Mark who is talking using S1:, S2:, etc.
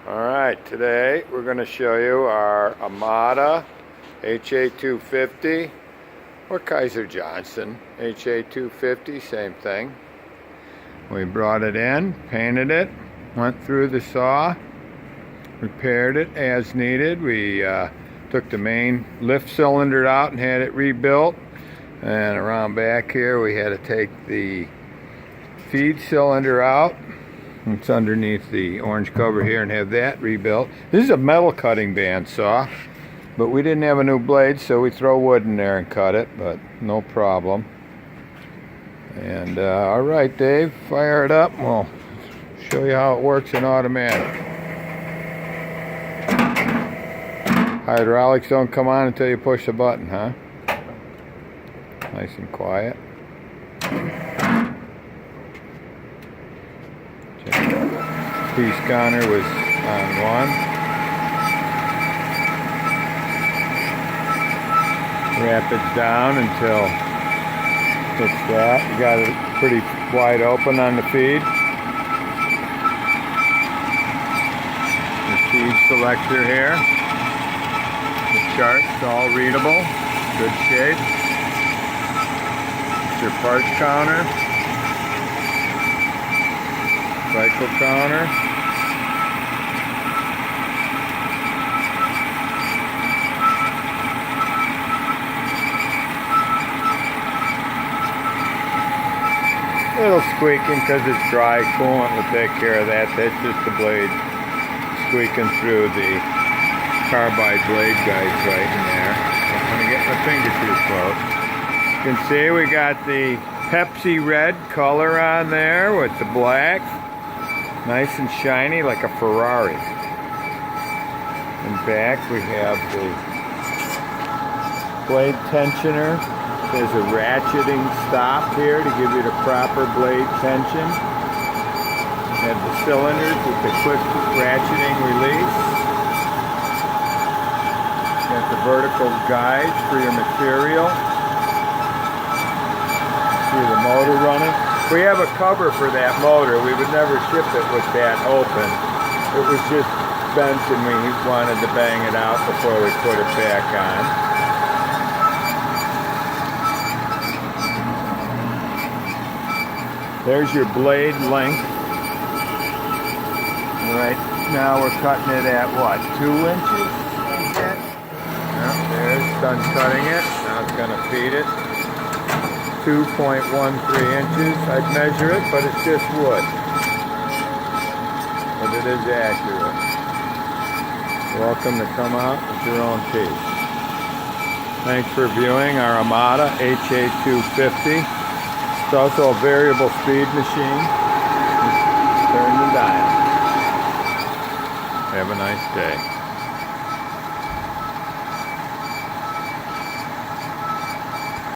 S1: Alright, today we're going to show you our Amada HA-250 or Kaiser Johnson HA-250, same thing. We brought it in, painted it, went through the saw, repaired it as needed. We took the main lift cylinder out and had it rebuilt, and around back here we had to take the feed cylinder out. It's underneath the orange cover here, and have that rebuilt. This is a metal cutting bandsaw, but we didn't have a new blade, so we throw wood in there and cut it, but no problem. And all right, Dave, fire it up. We'll show you how it works in automatic. Hydraulics don't come on until you push the button, huh? Nice and quiet. Piece counter was on 1. Rapids down until it's that. You got it pretty wide open on the feed. The feed selector here. The chart's all readable. Good shape. It's your parts counter. Cycle counter. A little squeaking because it's dry. Coolant will take care of that. That's just the blade squeaking through the carbide blade guides right in there. I'm going to get my finger too close. You can see we got the Pepsi red color on there with the black. Nice and shiny like a Ferrari. In back we have the blade tensioner. There's a ratcheting stop here to give you the proper blade tension. You have the cylinders with the quick ratcheting release. You got the vertical guides for your material. See the motor running. We have a cover for that motor. We would never ship it with that open. It was just bent and we wanted to bang it out before we put it back on. There's your blade length. Right now we're cutting it at what, 2 inches? There's done cutting it. Now it's going to feed it. 2.13 inches. I'd measure it, but it's just wood. But it is accurate. Welcome to come out with your own piece. Thanks for viewing our Amada HA-250. It's also a variable speed machine. Just turn the dial. Have a nice day.